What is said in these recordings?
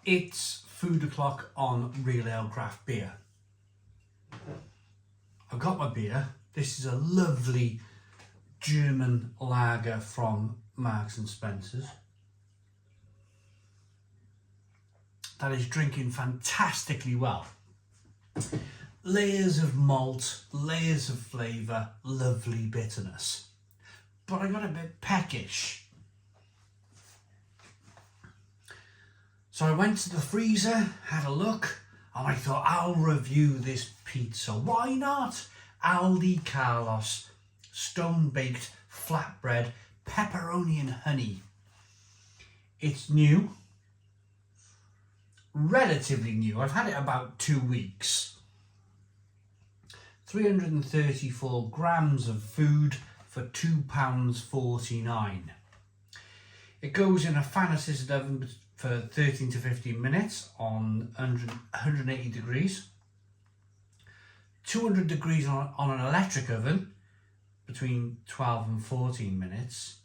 It's food o'clock on Real Ale Craft Beer. I've got my beer. This is a lovely German lager from Marks and Spencer's. That is drinking fantastically well. Layers of malt, layers of flavour, lovely bitterness. But I got a bit peckish. So I went to the freezer, had a look, and I thought I'll review this pizza. Why not? Aldi Carlos Stonebaked Flatbread, Pepperoni and Honey. It's new. Relatively new. I've had it about 2 weeks. 334 grams of food for £2.49. It goes in a fan assisted oven for 13 to 15 minutes on 180 degrees. 200 degrees on an electric oven between 12 and 14 minutes.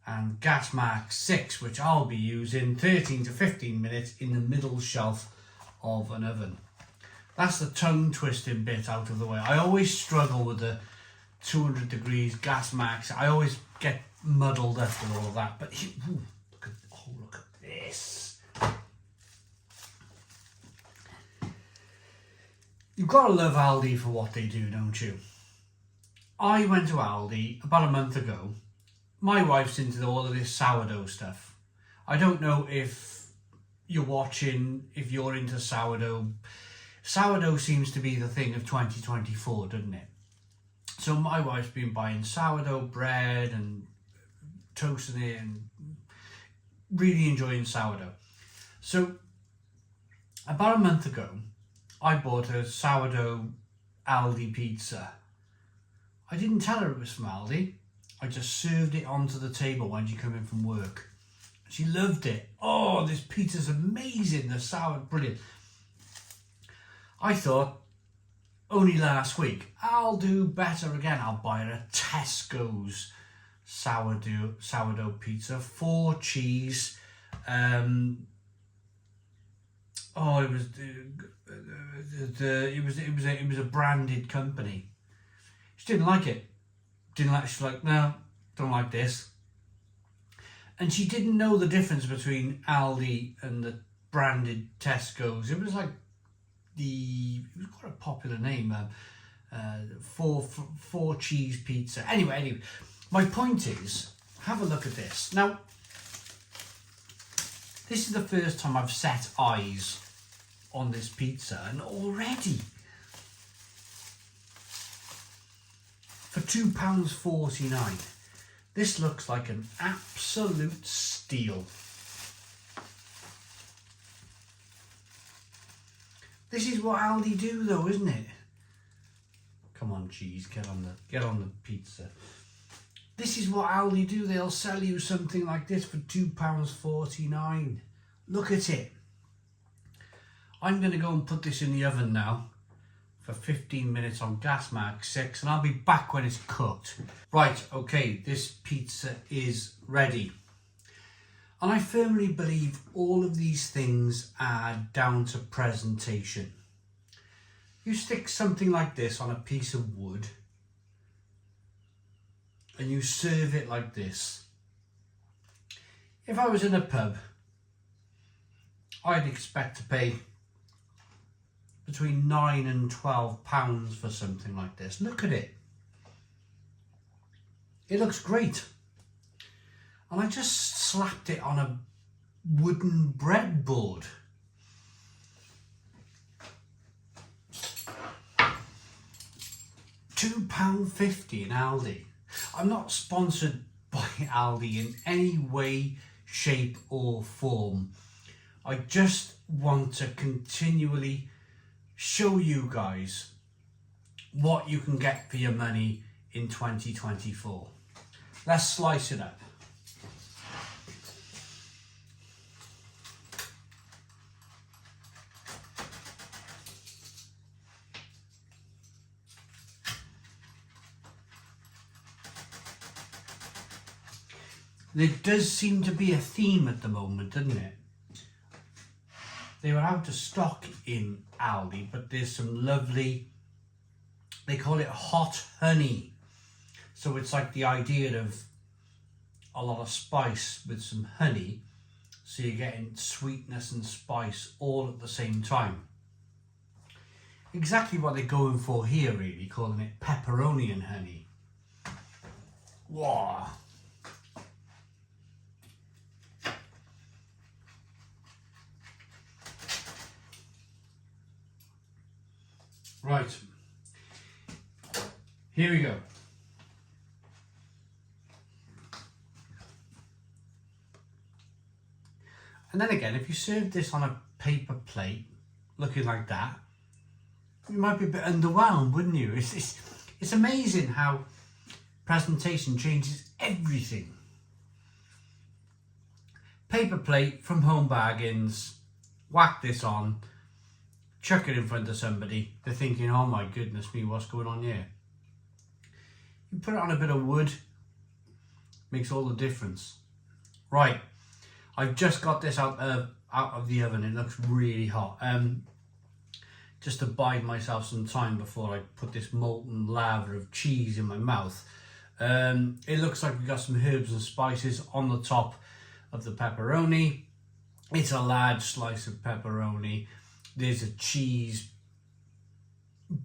And gas mark 6, which I'll be using, 13 to 15 minutes in the middle shelf of an oven. That's the tongue twisting bit out of the way. I always struggle with the 200 degrees gas marks. I always get muddled up with all of that. But ooh, look at this. You've got to love Aldi for what they do, don't you? I went to Aldi about a month ago. My wife's into all of this sourdough stuff. I don't know if you're watching, if you're into sourdough. Sourdough seems to be the thing of 2024, doesn't it? So my wife's been buying sourdough bread and toasting it and really enjoying sourdough. So about a month ago, I bought a sourdough Aldi pizza. I didn't tell her it was from Aldi. I just served it onto the table when she came in from work. She loved it. Oh, this pizza's amazing. The sour, brilliant. I thought, only last week, I'll do better again. I'll buy her a Tesco's sourdough pizza, 4 cheese. It was a branded company. She didn't like it. She's like, no, don't like this. And she didn't know the difference between Aldi and the branded Tesco's. It was like it was quite a popular name, four cheese pizza. Anyway, my point is, have a look at this. Now, this is the first time I've set eyes on this pizza, and already for £2.49, this looks like an absolute steal. This is what Aldi do, though, isn't it? Come on, cheese, get on the pizza. This is what Aldi do. They'll sell you something like this for £2.49. Look at it. I'm going to go and put this in the oven now for 15 minutes on gas mark 6, and I'll be back when it's cooked. Right, okay, this pizza is ready. And I firmly believe all of these things are down to presentation. You stick something like this on a piece of wood and you serve it like this. If I was in a pub, I'd expect to pay between £9 and £12 for something like this. Look at it. It looks great. And I just slapped it on a wooden breadboard. £2.50 in Aldi. I'm not sponsored by Aldi in any way, shape or form. I just want to continually show you guys what you can get for your money in 2024. Let's slice it up. There does seem to be a theme at the moment, doesn't it? They were out of stock in Aldi, but there's some lovely, they call it hot honey. So it's like the idea of a lot of spice with some honey. So you're getting sweetness and spice all at the same time. Exactly what they're going for here, really, calling it pepperoni and honey. Wow. Right. Here we go. And then again, if you serve this on a paper plate, looking like that, you might be a bit underwhelmed, wouldn't you? It's amazing how presentation changes everything. Paper plate from Home Bargains, whack this on, chuck it in front of somebody, they're thinking, oh my goodness me, what's going on here? You put it on a bit of wood, makes all the difference. Right, I've just got this out of the oven, it looks really hot. Just to bide myself some time before I put this molten lava of cheese in my mouth. It looks like we've got some herbs and spices on the top of the pepperoni. It's a large slice of pepperoni. There's a cheese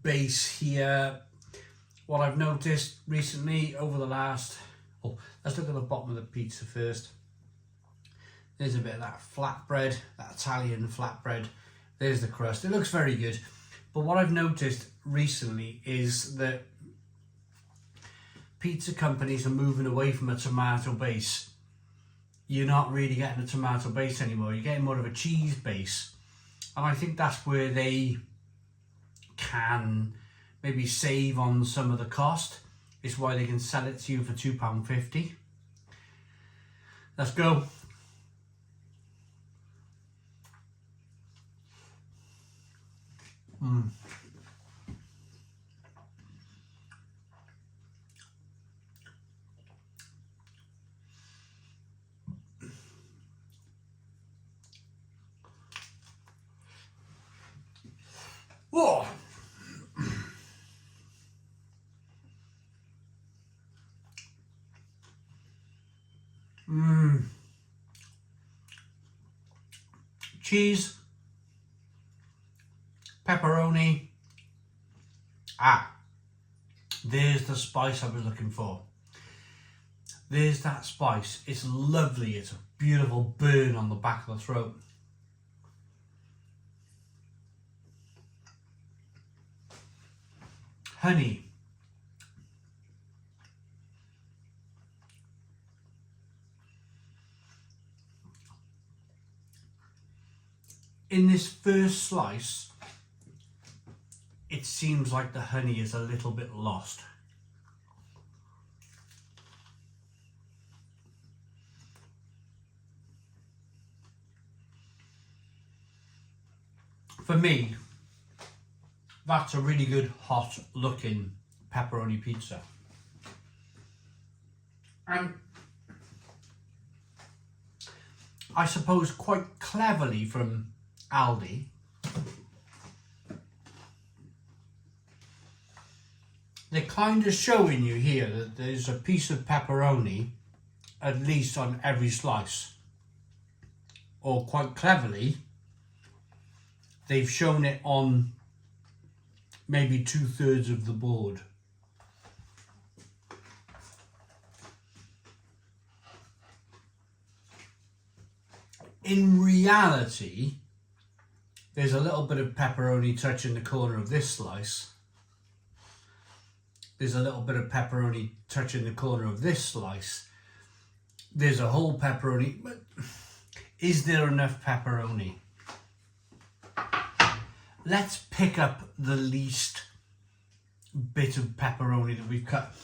base here. What I've noticed recently over the last... Oh, let's look at the bottom of the pizza first. There's a bit of that flatbread, that Italian flatbread. There's the crust. It looks very good. But what I've noticed recently is that pizza companies are moving away from a tomato base. You're not really getting a tomato base anymore. You're getting more of a cheese base. And I think that's where they can maybe save on some of the cost. It's why they can sell it to you for £2.50. Let's go. Whoa. Cheese, pepperoni. There's the spice I was looking for. There's that spice. It's lovely. It's a beautiful burn on the back of the throat. Honey. In this first slice, it seems like the honey is a little bit lost. For me, that's a really good hot looking pepperoni pizza. And I suppose quite cleverly from Aldi, they're kind of showing you here that there's a piece of pepperoni at least on every slice. Or quite cleverly, they've shown it on maybe 2/3 of the board. In reality, there's a little bit of pepperoni touching the corner of this slice. There's a little bit of pepperoni touching the corner of this slice. There's a whole pepperoni, but is there enough pepperoni? Let's pick up the least bit of pepperoni that we've cut.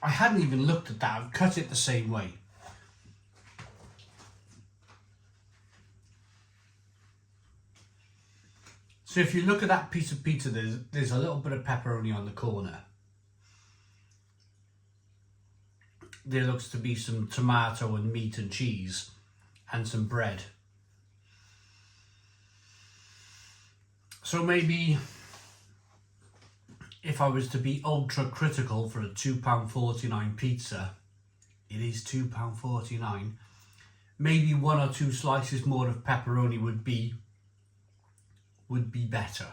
I hadn't even looked at that. I've cut it the same way. So if you look at that piece of pizza, there's a little bit of pepperoni on the corner. There looks to be some tomato and meat and cheese and some bread. So maybe if I was to be ultra critical for a £2.49 pizza, it is £2.49. Maybe 1 or 2 slices more of pepperoni would be better.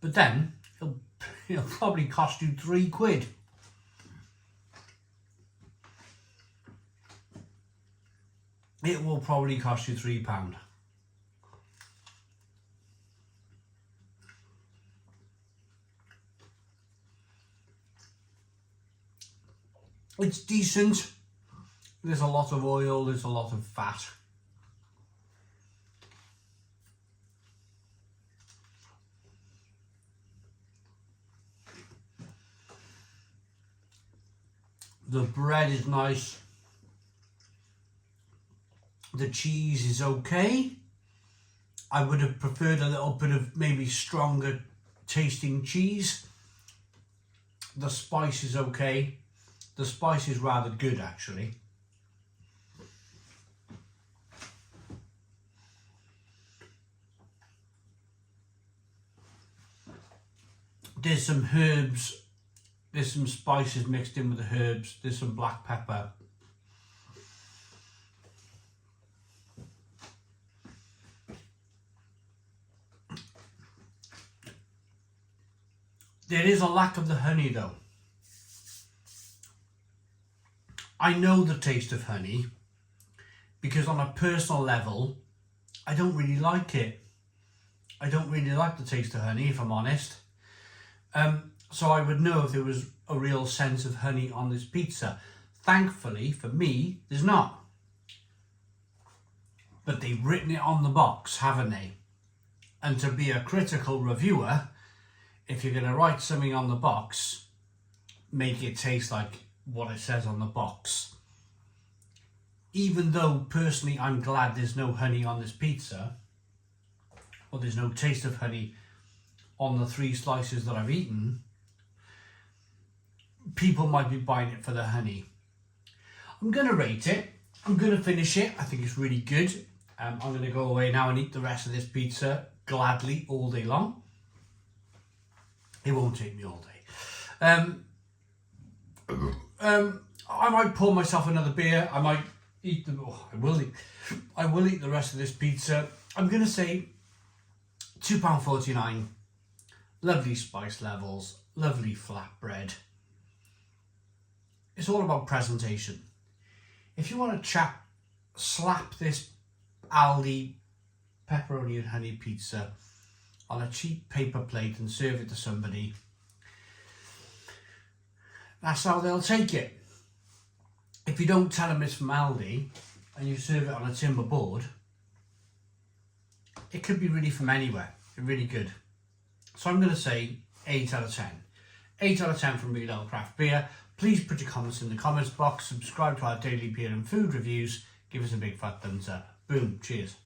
But then it'll probably cost you £3. It will probably cost you £3. It's decent. There's a lot of oil, there's a lot of fat. The bread is nice. The cheese is okay. I would have preferred a little bit of maybe stronger tasting cheese. The spice is okay. The spice is rather good actually. There's some herbs, there's some spices mixed in with the herbs, there's some black pepper. There is a lack of the honey though. I know the taste of honey because on a personal level, I don't really like it. I don't really like the taste of honey, if I'm honest. So I would know if there was a real sense of honey on this pizza. Thankfully, for me, there's not. But they've written it on the box, haven't they? And to be a critical reviewer, if you're going to write something on the box, make it taste like what it says on the box. Even though personally I'm glad there's no honey on this pizza, or there's no taste of honey on the 3 slices that I've eaten, people might be buying it for the honey. I'm going to rate it. I'm going to finish it. I think it's really good. I'm going to go away now and eat the rest of this pizza gladly all day long. It won't take me all day. I might pour myself another beer. I might eat the. Oh, I will eat the rest of this pizza. I'm going to say £2.49. Lovely spice levels. Lovely flatbread. It's all about presentation. If you want to slap this Aldi pepperoni and honey pizza on a cheap paper plate and serve it to somebody, that's how they'll take it. If you don't tell them it's from Aldi and you serve it on a timber board, it could be really from anywhere. It's really good. So I'm going to say 8 out of 10. 8 out of 10 from Real Ale Craft Beer. Please put your comments in the comments box. Subscribe to our daily beer and food reviews. Give us a big fat thumbs up. Boom. Cheers.